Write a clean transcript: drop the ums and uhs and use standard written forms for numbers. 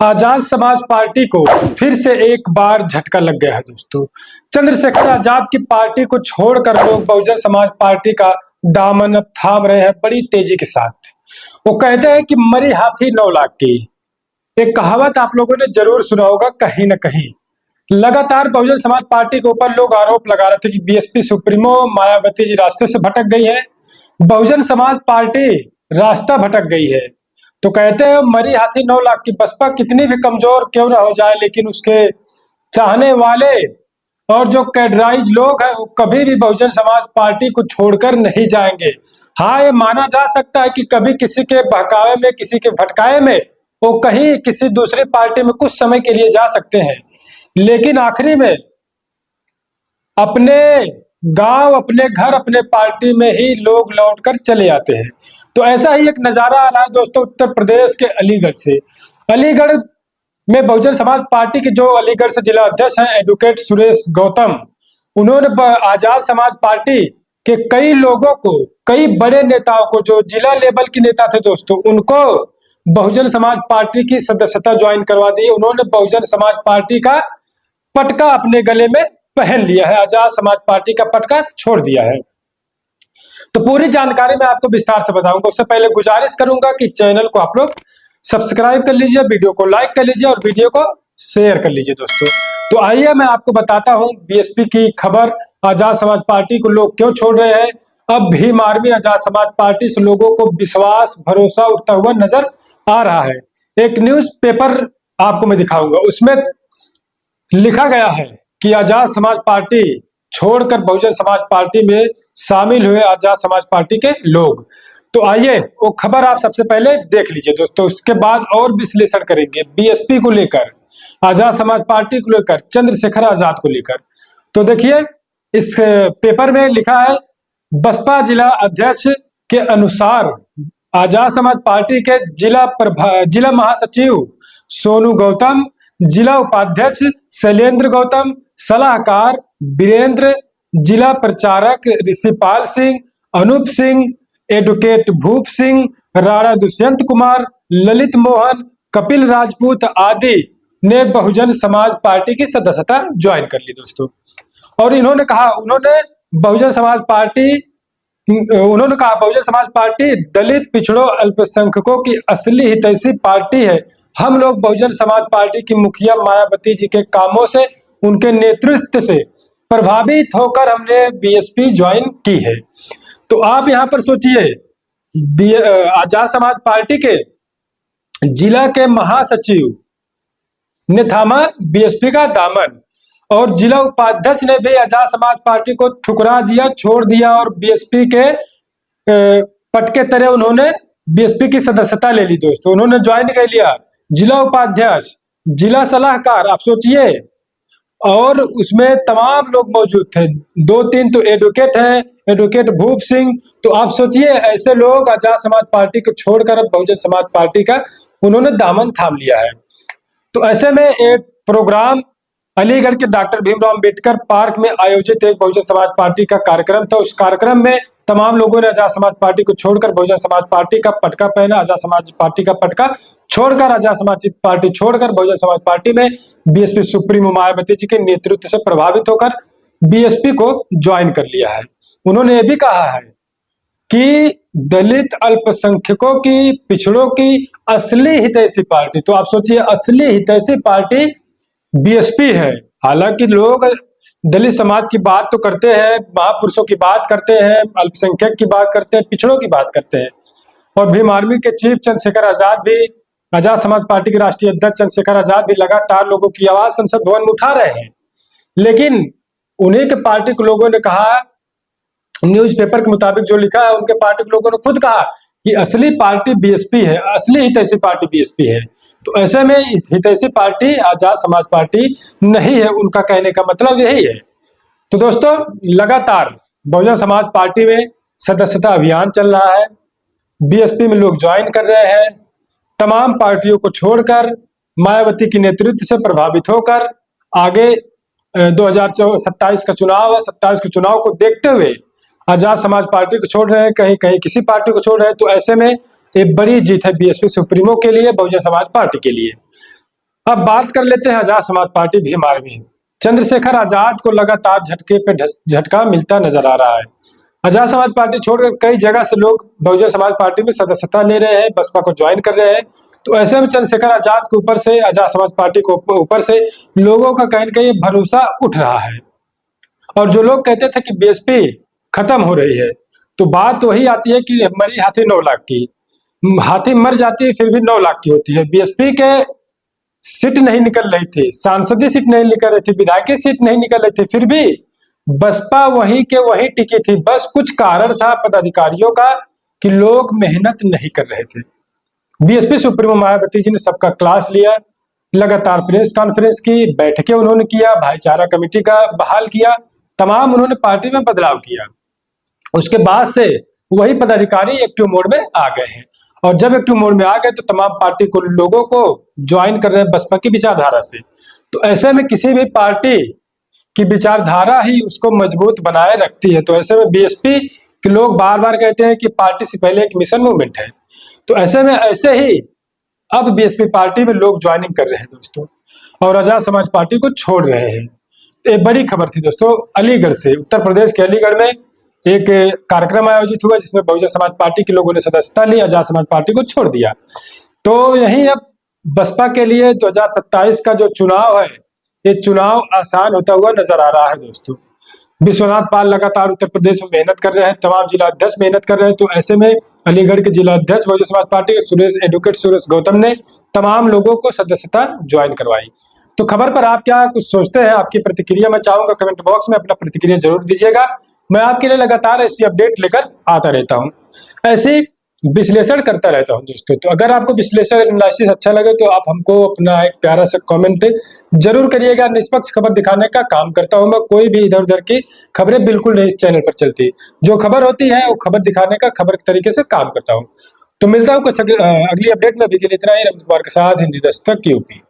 Azad Samaj party को फिर से एक बार झटका लग गया है दोस्तों। चंद्रशेखर आजाद की पार्टी को छोड़कर लोग बहुजन समाज पार्टी का दामन अब थाम रहे हैं बड़ी तेजी के साथ। वो कहते हैं कि मरी हाथी 9 लाख की। एक कहावत आप लोगों ने जरूर सुना होगा कहीं ना कहीं। लगातार बहुजन समाज पार्टी के ऊपर लोग आरोप लगा रहे थे कि बीएसपी सुप्रीमो मायावती जी रास्ते से भटक गई है, बहुजन समाज पार्टी रास्ता भटक गई है। तो कहते हैं मरी हाथी 9 लाख की। बसपा कितनी भी कमजोर क्यों ना हो जाए, लेकिन उसके चाहने वाले और जो कैडराइज लोग हैं वो कभी भी बहुजन समाज पार्टी को छोड़कर नहीं जाएंगे। हाँ, ये माना जा सकता है कि कभी किसी के बहकावे में, किसी के भटकाए में वो कहीं किसी दूसरी पार्टी में कुछ समय के लिए जा सकते हैं, लेकिन आखिरी में अपने गांव, अपने घर, अपने पार्टी में ही लोग लौटकर चले आते हैं। तो ऐसा ही एक नजारा आ रहा है दोस्तों उत्तर प्रदेश के अलीगढ़ से। अलीगढ़ में बहुजन समाज पार्टी के जो अलीगढ़ से जिला अध्यक्ष हैं एडवोकेट सुरेश गौतम, उन्होंने आजाद समाज पार्टी के कई लोगों को, कई बड़े नेताओं को, जो जिला लेवल के नेता थे दोस्तों, उनको बहुजन समाज पार्टी की सदस्यता ज्वाइन करवा दी। उन्होंने बहुजन समाज पार्टी का पटका अपने गले में पहन लिया है, आजाद समाज पार्टी का पटका छोड़ दिया है। तो पूरी जानकारी मैं आपको विस्तार से बताऊंगा। उससे पहले गुजारिश करूंगा कि चैनल को आप लोग सब्सक्राइब कर लीजिए, वीडियो को लाइक कर लीजिए और वीडियो को शेयर कर लीजिए दोस्तों। तो आइए मैं आपको बताता हूं बीएसपी की खबर, आजाद समाज पार्टी को लोग क्यों छोड़ रहे हैं। अब भीम आर्मी आजाद समाज पार्टी से लोगों को विश्वास, भरोसा उठता हुआ नजर आ रहा है। एक न्यूज पेपर आपको मैं दिखाऊंगा, उसमें लिखा गया है कि आजाद समाज पार्टी छोड़कर बहुजन समाज पार्टी में शामिल हुए आजाद समाज पार्टी के लोग। तो आइए वो खबर आप सबसे पहले देख लीजिए दोस्तों, उसके बाद और विश्लेषण करेंगे बीएसपी को लेकर, आजाद समाज पार्टी को लेकर, चंद्रशेखर आजाद को लेकर। तो देखिए इस पेपर में लिखा है, बसपा जिला अध्यक्ष के अनुसार आजाद समाज पार्टी के जिला महासचिव सोनू गौतम, जिला उपाध्यक्ष शैलेंद्र गौतम, सलाहकार वीरेंद्र, जिला प्रचारक ऋषिपाल सिंह, अनूप सिंह, एडवोकेट भूप सिंह, राणा दुष्यंत कुमार, ललित मोहन, कपिल राजपूत आदि ने बहुजन समाज पार्टी की सदस्यता ज्वाइन कर ली दोस्तों। और उन्होंने कहा बहुजन समाज पार्टी दलित, पिछड़ों, अल्पसंख्यकों की असली हितैषी पार्टी है। हम लोग बहुजन समाज पार्टी की मुखिया मायावती जी के कामों से, उनके नेतृत्व से प्रभावित होकर हमने बीएसपी ज्वाइन की है। तो आप यहां पर सोचिए, आजाद समाज पार्टी के जिला के महासचिव ने थामा बीएसपी का दामन, और जिला उपाध्यक्ष ने भी आजाद समाज पार्टी को ठुकरा दिया, छोड़ दिया और बीएसपी के पटके तरह उन्होंने बीएसपी की सदस्यता ले ली दोस्तों। उन्होंने ज्वाइन कर लिया, जिला उपाध्यक्ष, जिला सलाहकार, आप सोचिए, और उसमें तमाम लोग मौजूद थे। 2-3 तो एडवोकेट हैं, एडवोकेट भूप सिंह। तो आप सोचिए ऐसे लोग आजाद समाज पार्टी को छोड़कर अब बहुजन समाज पार्टी का उन्होंने दामन थाम लिया है। तो ऐसे में एक प्रोग्राम अलीगढ़ के डॉक्टर भीमराव अंबेडकर पार्क में आयोजित एक बहुजन समाज पार्टी का कार्यक्रम था। उस कार्यक्रम में तमाम लोगों ने आजाद समाज पार्टी को छोड़कर बहुजन समाज पार्टी का पटका पहना, आजाद समाज पार्टी का पटका छोड़कर, आजाद समाज पार्टी छोड़कर बहुजन समाज पार्टी में बीएसपी सुप्रीमो मायावती जी के नेतृत्व से प्रभावित होकर बीएसपी को ज्वाइन कर लिया है। उन्होंने ये भी कहा है कि दलित, अल्पसंख्यकों की, पिछड़ों की असली हितैषी पार्टी। तो आप सोचिए असली हितैषी पार्टी बीएसपी है। हालांकि लोग दलित समाज की बात तो करते हैं, महापुरुषों की बात करते हैं, अल्पसंख्यक की बात करते हैं, पिछड़ों की बात करते हैं, और भीम आर्मी के चीफ चंद्रशेखर आजाद भी, आजाद समाज पार्टी के राष्ट्रीय अध्यक्ष चंद्रशेखर आजाद भी लगातार लोगों की आवाज संसद भवन में उठा रहे हैं। लेकिन उन्हीं के पार्टी के लोगों ने कहा, न्यूज़पेपर के मुताबिक जो लिखा है, उनके पार्टी के लोगों ने खुद कहा कि असली पार्टी बीएसपी है, असली हितैषी पार्टी बीएसपी है। तो ऐसे में हितैषी पार्टी आजाद समाज पार्टी नहीं है, उनका कहने का मतलब यही है। तो दोस्तों लगातार बहुजन समाज पार्टी में सदस्यता अभियान चल रहा है, बीएसपी में लोग ज्वाइन कर रहे हैं। तमाम पार्टियों को छोड़कर मायावती के नेतृत्व से प्रभावित होकर आगे 2027 का चुनाव है, 27 के चुनाव को देखते हुए आजाद समाज पार्टी को छोड़ रहे हैं, कहीं कहीं किसी पार्टी को छोड़ रहे हैं। तो ऐसे में एक बड़ी जीत है बीएसपी सुप्रीमो के लिए, बहुजन समाज पार्टी के लिए। अब बात कर लेते हैं आजाद समाज पार्टी भीम आर्मी। चंद्रशेखर आजाद को लगातार झटके पे झटका मिलता नजर आ रहा है। आजाद समाज पार्टी छोड़कर कई जगह से लोग बहुजन समाज पार्टी में सदस्यता ले रहे हैं, बसपा को ज्वाइन कर रहे हैं। तो ऐसे में चंद्रशेखर आजाद के ऊपर से, आजाद समाज पार्टी को ऊपर से लोगों का कहीं न कहीं भरोसा उठ रहा है। और जो लोग कहते थे कि बीएसपी खत्म हो रही है, तो बात वही आती है कि मरी हाथी 9 लाख की। हाथी मर जाती है फिर भी 9 लाख की होती है। बीएसपी के सीट नहीं निकल रही थी, सांसदीय सीट नहीं निकल रही थी, विधायकी सीट नहीं निकल रही थी, फिर भी बसपा वहीं के वहीं टिकी थी। बस कुछ कारण था पदाधिकारियों का कि लोग मेहनत नहीं कर रहे थे। बीएसपी सुप्रीमो मायावती जी ने सबका क्लास लिया, लगातार प्रेस कॉन्फ्रेंस की, बैठकें उन्होंने किया, भाईचारा कमेटी का बहाल किया, तमाम उन्होंने पार्टी में बदलाव किया। उसके बाद से वही पदाधिकारी एक्टिव मोड में आ गए हैं। और जब एक्टिव मोड में आ गए तो तमाम पार्टी को लोगों को ज्वाइन कर रहे हैं बसपा की विचारधारा से। तो ऐसे में किसी भी पार्टी की विचारधारा ही उसको मजबूत बनाए रखती है। तो ऐसे में बीएसपी के लोग बार बार कहते हैं कि पार्टी से पहले एक मिशन मूवमेंट है। तो ऐसे में ऐसे ही अब बीएसपी पार्टी में लोग ज्वाइनिंग कर रहे हैं दोस्तों, और आजाद समाज पार्टी को छोड़ रहे हैं। तो एक बड़ी खबर थी दोस्तों, अलीगढ़ से, उत्तर प्रदेश के अलीगढ़ में एक कार्यक्रम आयोजित हुआ जिसमें बहुजन समाज पार्टी के लोगों ने सदस्यता ली, आजाद समाज पार्टी को छोड़ दिया। तो यही अब बसपा के लिए 2027 का जो चुनाव है, ये चुनाव आसान होता हुआ नजर आ रहा है दोस्तों। विश्वनाथ पाल लगातार उत्तर प्रदेश में मेहनत कर रहे हैं, तमाम जिला अध्यक्ष मेहनत कर रहे हैं। तो ऐसे में अलीगढ़ के जिला अध्यक्ष बहुजन समाज पार्टी के एडवोकेट सुरेश गौतम ने तमाम लोगों को सदस्यता ज्वाइन करवाई। तो खबर पर आप क्या कुछ सोचते हैं? आपकी प्रतिक्रिया मैं चाहूंगा कमेंट बॉक्स में अपना प्रतिक्रिया जरूर दीजिएगा। मैं आपके लिए लगातार ऐसी अपडेट लेकर आता रहता हूँ, ऐसी विश्लेषण करता रहता हूँ दोस्तों। तो अगर आपको विश्लेषण एनालिसिस अच्छा लगे तो आप हमको अपना एक प्यारा सा कमेंट जरूर करिएगा। निष्पक्ष खबर दिखाने का काम करता हूँ मैं, कोई भी इधर उधर की खबरें बिल्कुल नहीं इस चैनल पर चलती। जो खबर होती है वो खबर दिखाने का खबर के तरीके से काम करता हूँ। तो मिलता हूँ कुछ अगली अपडेट में। अभी के लिए इतना ही। रमन कुमार के साथ, हिंदी दस्तक यूपी।